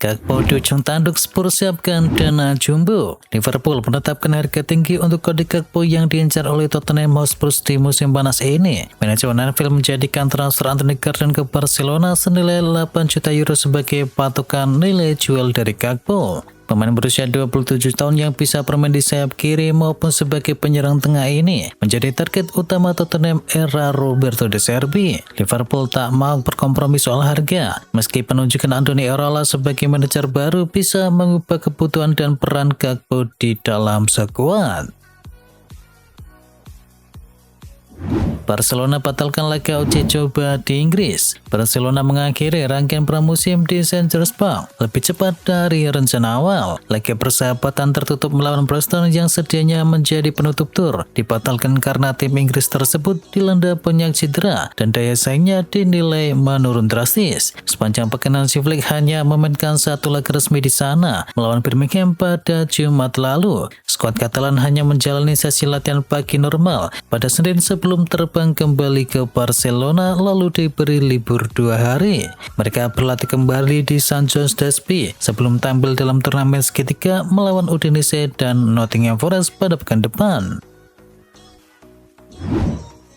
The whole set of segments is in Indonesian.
Gakpo di ujung tanduk Spurs siapkan dana jumbo. Liverpool menetapkan harga tinggi untuk Cody Gakpo yang diincar oleh Tottenham Hotspur di musim panas ini. Manajemen Anfield menjadikan transfer Anthony Gordon ke Barcelona senilai 8 juta euro sebagai patokan nilai jual dari Gakpo. Pemain berusia 27 tahun yang bisa bermain di sayap kiri maupun sebagai penyerang tengah ini menjadi target utama Tottenham era Roberto De Zerbi. Liverpool tak mau berkompromi soal harga, meski penunjukan Andoni Iraola sebagai manajer baru bisa mengubah kebutuhan dan peran Gakpo di dalam skuad. Barcelona batalkan laga uji coba di Inggris. Barcelona mengakhiri rangkaian pramusim di St. James's Park lebih cepat dari rencana awal. Laga persahabatan tertutup melawan Preston yang sedianya menjadi penutup tur dibatalkan karena tim Inggris tersebut dilanda banyak cedera dan daya saingnya dinilai menurun drastis. Sepanjang pekan Hansi Flick hanya memainkan satu laga resmi di sana melawan Birmingham pada Jumat lalu. Skuad Katalan hanya menjalani sesi latihan pagi normal pada Senin sebelum terbang kembali ke Barcelona lalu diberi libur 2 hari. Mereka berlatih kembali di St. John's Derby sebelum tampil dalam turnamen segitiga melawan Udinese dan Nottingham Forest pada pekan depan.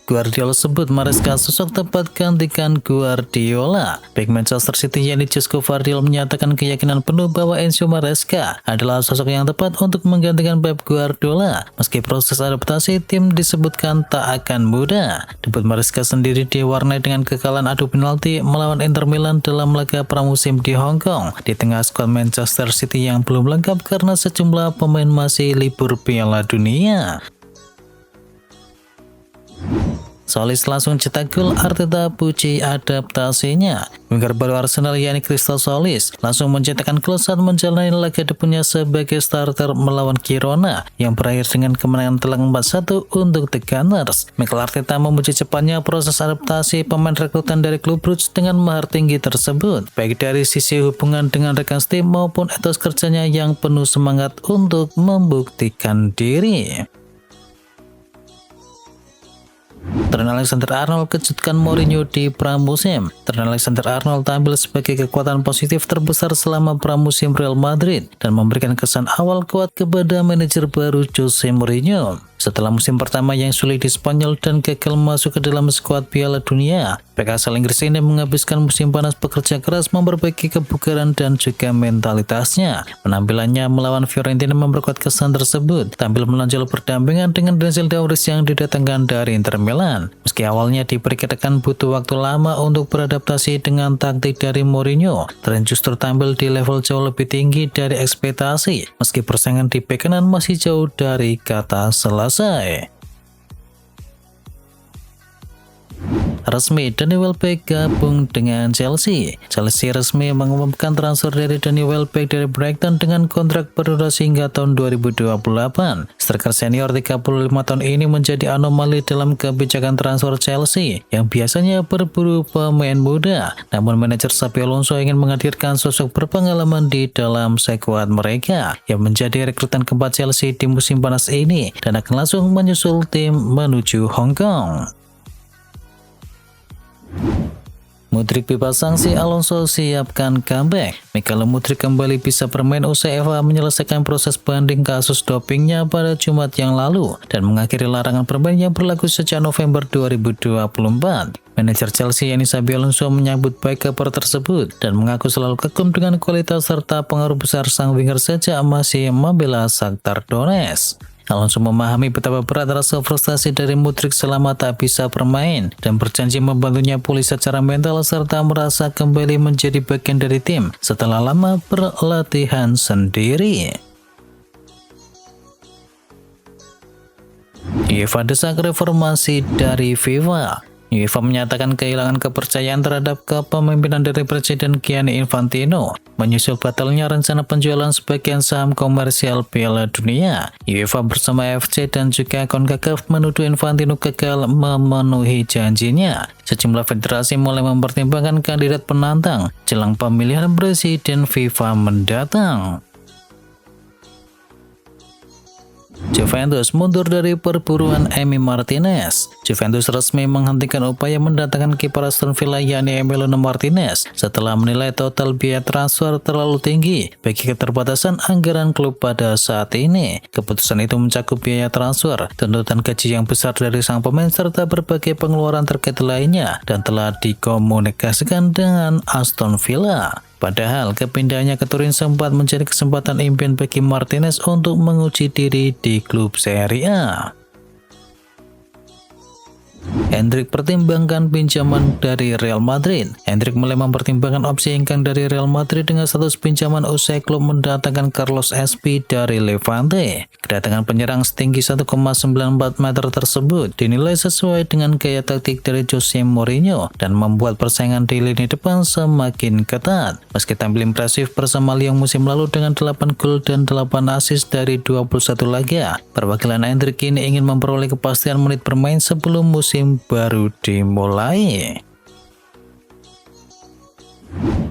Guardiola sebut Maresca sosok tepat gantikan Guardiola. Bek Manchester City yakni Josko Gvardiol menyatakan keyakinan penuh bahwa Enzo Maresca adalah sosok yang tepat untuk menggantikan Pep Guardiola. Meski proses adaptasi tim disebutkan tak akan mudah. Debut Maresca sendiri diwarnai dengan kekalahan adu penalti melawan Inter Milan dalam laga pramusim di Hong Kong. Di tengah skuad Manchester City yang belum lengkap karena sejumlah pemain masih libur Piala Dunia. Solis langsung cetak gol, Arteta puji adaptasinya. Winger baru Arsenal yakni Crystal Solis langsung mencetakkan gol saat menjalani laga debutnya sebagai starter melawan Girona yang berakhir dengan kemenangan telak 4-1 untuk The Gunners. Mikel Arteta memuji cepatnya proses adaptasi pemain rekrutan dari klub Bruges dengan mahar tinggi tersebut, baik dari sisi hubungan dengan rekan tim maupun etos kerjanya yang penuh semangat untuk membuktikan diri. Trent Alexander-Arnold kejutkan Mourinho di pramusim. Trent Alexander-Arnold tampil sebagai kekuatan positif terbesar selama pramusim Real Madrid dan memberikan kesan awal kuat kepada manajer baru Jose Mourinho. Setelah musim pertama yang sulit di Spanyol dan gagal masuk ke dalam skuad Piala Dunia, bek asal Inggris ini menghabiskan musim panas bekerja keras memperbaiki kebugaran dan juga mentalitasnya. Penampilannya melawan Fiorentina memperkuat kesan tersebut, tampil menonjol berdampingan dengan Denzel Dumfries yang didatangkan dari Inter Milan. Meski awalnya diperkirakan butuh waktu lama untuk beradaptasi dengan taktik dari Mourinho, Trent justru tampil di level jauh lebih tinggi dari ekspektasi, meski persaingan di bek kanan masih jauh dari kata selesai. Resmi, Danny Welbeck gabung dengan Chelsea. Chelsea resmi mengumumkan transfer dari Danny Welbeck dari Brighton dengan kontrak berdurasi hingga tahun 2028. Striker senior 35 tahun ini menjadi anomali dalam kebijakan transfer Chelsea yang biasanya berburu pemain muda. Namun manajer Xabi Alonso ingin menghadirkan sosok berpengalaman di dalam skuad mereka yang menjadi rekrutan keempat Chelsea di musim panas ini dan akan langsung menyusul tim menuju Hong Kong. Mudryk bebas sanksi, Alonso siapkan comeback. Mikhailo Mudryk kembali bisa bermain usai FA menyelesaikan proses banding kasus dopingnya pada Jumat yang lalu dan mengakhiri larangan bermain yang berlaku sejak November 2024. Manajer Chelsea yakni Xabi Alonso menyambut baik kabar tersebut dan mengaku selalu kagum dengan kualitas serta pengaruh besar sang winger sejak masih membela Shakhtar Donetsk. Alonso memahami betapa berat rasa frustasi dari Mudryk selama tak bisa bermain dan berjanji membantunya pulih secara mental serta merasa kembali menjadi bagian dari tim setelah lama berlatihan sendiri. UEFA desak reformasi dari FIFA. UEFA menyatakan kehilangan kepercayaan terhadap kepemimpinan dari Presiden Gianni Infantino menyusul batalnya rencana penjualan sebagian saham komersial Piala Dunia. UEFA bersama AFC dan juga CONCACAF menuduh Infantino gagal memenuhi janjinya. Sejumlah federasi mulai mempertimbangkan kandidat penantang jelang pemilihan presiden FIFA mendatang. Juventus mundur dari perburuan Emi Martinez. Juventus resmi menghentikan upaya mendatangkan kiper Aston Villa yakni Emiliano Martinez setelah menilai total biaya transfer terlalu tinggi bagi keterbatasan anggaran klub pada saat ini. Keputusan itu mencakup biaya transfer, tuntutan gaji yang besar dari sang pemain serta berbagai pengeluaran terkait lainnya dan telah dikomunikasikan dengan Aston Villa. Padahal kepindahannya ke Turin sempat menjadi kesempatan impian bagi Martinez untuk menguji diri di klub Serie A. Hendrik pertimbangkan pinjaman dari Real Madrid. Hendrik mulai mempertimbangkan opsi hengkang dari Real Madrid dengan status pinjaman usai klub mendatangkan Carlos SP dari Levante. Kedatangan penyerang setinggi 1,94 meter tersebut dinilai sesuai dengan gaya taktik dari Jose Mourinho dan membuat persaingan di lini depan semakin ketat. Meski tampil impresif bersama Lyon musim lalu dengan 8 gol dan 8 assist dari 21 laga, perwakilan Hendrik ini ingin memperoleh kepastian menit bermain sebelum musim baru dimulai.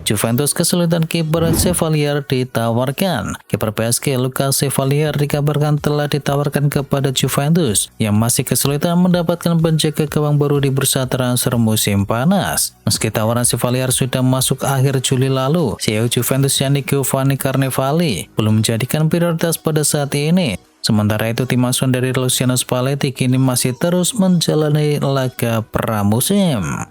Juventus kesulitan kiper Chevalier ditawarkan. Kiper PSG Lucas Chevalier dikabarkan telah ditawarkan kepada Juventus yang masih kesulitan mendapatkan penjaga gawang baru di bursa transfer musim panas. Meski tawaran Chevalier sudah masuk akhir Juli lalu, CEO Juventus yakni Giovanni Carnevali belum menjadikan prioritas pada saat ini. Sementara itu, tim asuhan dari Luciano Spalletti kini masih terus menjalani laga pramusim.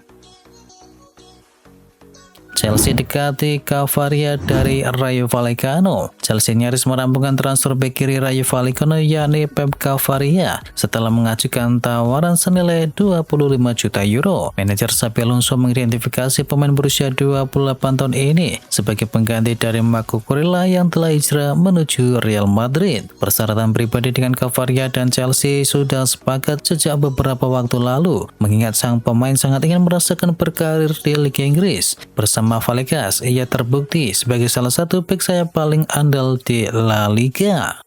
Chelsea dekati Cavaria dari Rayo Vallecano. Chelsea nyaris merampungkan transfer bek kiri Rayo Vallecano yakni Pep Cavaria setelah mengajukan tawaran senilai 25 juta euro. Manajer Xabi Alonso mengidentifikasi pemain berusia 28 tahun ini sebagai pengganti dari Marco Kurela yang telah hijrah menuju Real Madrid. Persyaratan pribadi dengan Cavaria dan Chelsea sudah sepakat sejak beberapa waktu lalu, mengingat sang pemain sangat ingin merasakan berkarir di Liga Inggris. Bersama Vallecas, ia terbukti sebagai salah satu bek sayap paling andal di La Liga.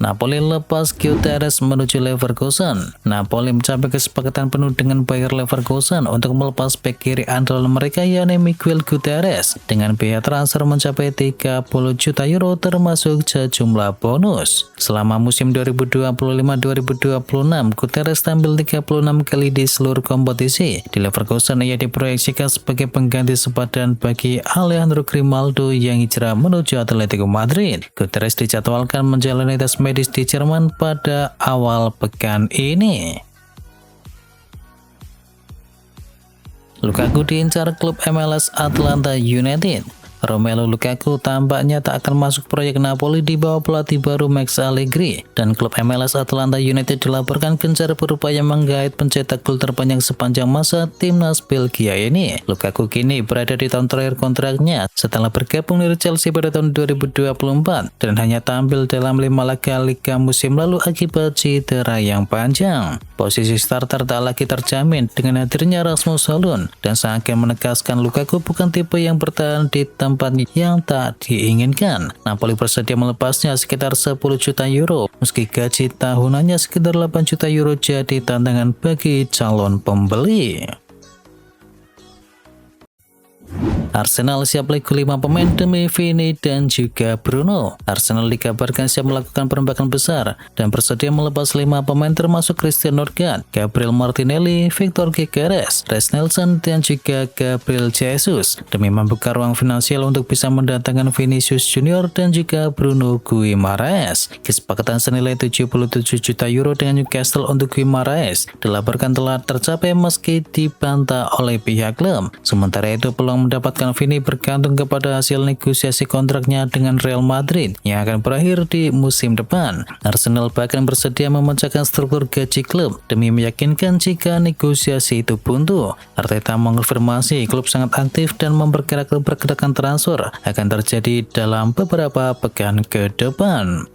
Napoli lepas Guterres menuju Leverkusen. Napoli mencapai kesepakatan penuh dengan Bayer Leverkusen untuk melepas bek kiri andalan mereka yakni Miguel Guterres dengan biaya transfer mencapai 30 juta euro termasuk sejumlah bonus. Selama musim 2025-2026, Guterres tampil 36 kali di seluruh kompetisi. Di Leverkusen ia diproyeksikan sebagai pengganti sepadan bagi Alejandro Grimaldo yang hijrah menuju Atletico Madrid. Guterres dijadwalkan menjalani tes medis di Jerman pada awal pekan ini. Lukaku diincar klub MLS Atlanta United. Romelu Lukaku tampaknya tak akan masuk proyek Napoli di bawah pelatih baru Max Allegri, dan klub MLS Atlanta United dilaporkan gencar berupaya menggait pencetak gol terpanjang sepanjang masa timnas Belgia ini. Lukaku kini berada di tahun terakhir kontraknya setelah bergabung dari Chelsea pada tahun 2024 dan hanya tampil dalam 5 laga Liga musim lalu akibat cedera yang panjang. Posisi starter tak lagi terjamin dengan hadirnya Rasmus Højlund, dan sang agen menegaskan Lukaku bukan tipe yang bertahan di tempat yang tak diinginkan. Napoli bersedia melepasnya sekitar 10 juta euro, meski gaji tahunannya sekitar 8 juta euro jadi tantangan bagi calon pembeli. Arsenal siap lego 5 pemain demi Vini dan juga Bruno. Arsenal dikabarkan siap melakukan perombakan besar dan bersedia melepas 5 pemain termasuk Christian Nordgaard, Gabriel Martinelli, Victor Gyökeres, Reiss Nelson, dan juga Gabriel Jesus demi membuka ruang finansial untuk bisa mendatangkan Vinicius Junior dan juga Bruno Guimaraes. Kesepakatan senilai 77 juta euro dengan Newcastle untuk Guimaraes dilaporkan telah tercapai meski dibantah oleh pihak klub. Sementara itu, peluang mendapatkan Vini bergantung kepada hasil negosiasi kontraknya dengan Real Madrid yang akan berakhir di musim depan. Arsenal bahkan bersedia memecahkan struktur gaji klub demi meyakinkan jika negosiasi itu buntu. Arteta mengonfirmasi klub sangat aktif dan memperkirakan pergerakan transfer akan terjadi dalam beberapa pekan ke depan.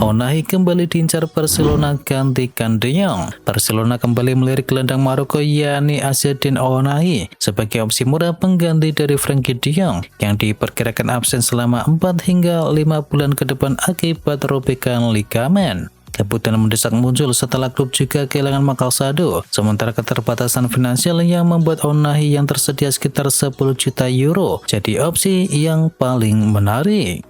Ounahi kembali diincar Barcelona gantikan De Jong. Barcelona kembali melirik gelandang Maroko yakni Azzedine Ounahi sebagai opsi murah pengganti dari Frenkie De Jong yang diperkirakan absen selama 4 hingga 5 bulan ke depan akibat robekan ligamen. Kebutuhan mendesak muncul setelah klub juga kehilangan Makalsado, sementara keterbatasan finansial yang membuat Ounahi yang tersedia sekitar 10 juta euro jadi opsi yang paling menarik.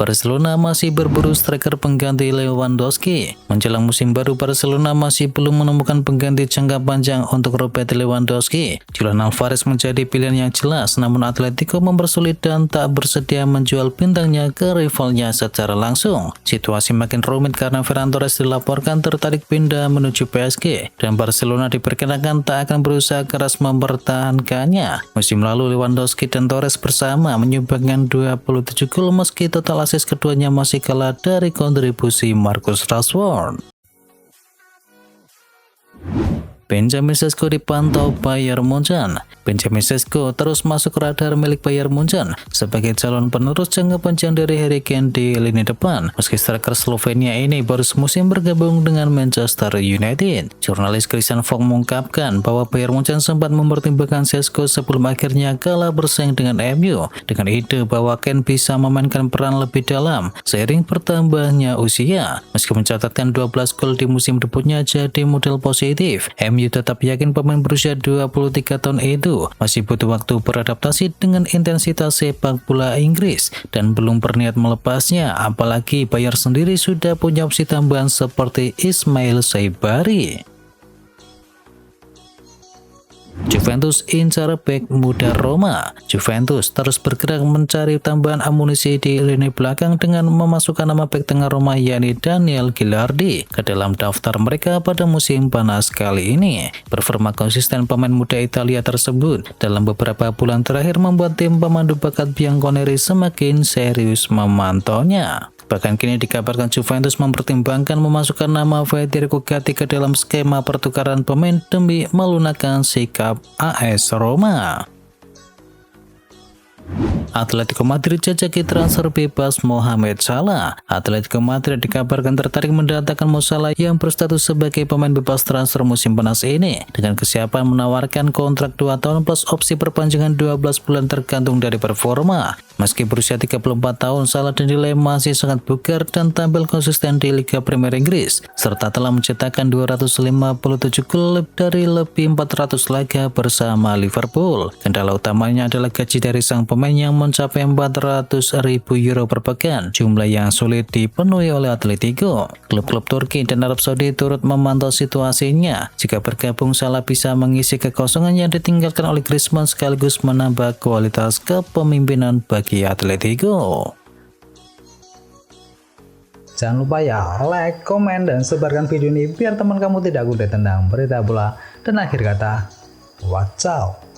Barcelona masih berburu striker pengganti Lewandowski. Menjelang musim baru, Barcelona masih belum menemukan pengganti jangka panjang untuk Robert Lewandowski. Julian Alvarez menjadi pilihan yang jelas, namun Atletico mempersulit dan tak bersedia menjual bintangnya ke rivalnya secara langsung. Situasi makin rumit karena Ferran Torres dilaporkan tertarik pindah menuju PSG, dan Barcelona diperkirakan tak akan berusaha keras mempertahankannya. Musim lalu Lewandowski dan Torres bersama menyumbangkan 27 gol meski total asis keduanya masih kalah dari kontribusi Marcus Rashford. Benjamin Sesko dipantau Bayern Munchen. Benjamin Sesko terus masuk radar milik Bayern Munchen sebagai calon penerus jangka panjang dari Harry Kane di lini depan. Meski striker Slovenia ini baru semusim bergabung dengan Manchester United. Jurnalis Christian Falk mengungkapkan bahwa Bayern Munchen sempat mempertimbangkan Sesko sebelum akhirnya kalah bersaing dengan MU dengan ide bahwa Kane bisa memainkan peran lebih dalam seiring bertambahnya usia. Meski mencatatkan 12 gol di musim debutnya jadi model positif, MU tetap yakin pemain berusia 23 tahun itu masih butuh waktu beradaptasi dengan intensitas sepak bola Inggris dan belum berniat melepasnya, apalagi Bayern sendiri sudah punya opsi tambahan seperti Ismail Saibari. Juventus incar bek muda Roma. Juventus terus bergerak mencari tambahan amunisi di lini belakang dengan memasukkan nama bek tengah Roma yakni Daniel Gilardi ke dalam daftar mereka pada musim panas kali ini. Performa konsisten pemain muda Italia tersebut dalam beberapa bulan terakhir membuat tim pemandu bakat Bianconeri semakin serius memantaunya. Bahkan kini dikabarkan Juventus mempertimbangkan memasukkan nama Federico Gatti ke dalam skema pertukaran pemain demi melunakkan sikap AS Roma. Atletico Madrid jajaki transfer bebas Mohamed Salah. Atletico Madrid dikabarkan tertarik mendatangkan Mo Salah yang berstatus sebagai pemain bebas transfer musim panas ini dengan kesiapan menawarkan kontrak 2 tahun plus opsi perpanjangan 12 bulan tergantung dari performa. Meski berusia 34 tahun, Salah dinilai masih sangat bugar dan tampil konsisten di Liga Premier Inggris serta telah mencetakkan 257 gol dari lebih 400 laga bersama Liverpool. Kendala utamanya adalah gaji dari sang pemain yang mencapai 400.000 euro per pekan, jumlah yang sulit dipenuhi oleh Atletico. Klub-klub Turki dan Arab Saudi turut memantau situasinya. Jika bergabung, Salah bisa mengisi kekosongan yang ditinggalkan oleh Griezmann sekaligus menambah kualitas kepemimpinan bagi Atletico. Jangan lupa ya, like, komen, dan sebarkan video ini biar teman kamu tidak gundul tentang berita bola. Dan akhir kata, wacau.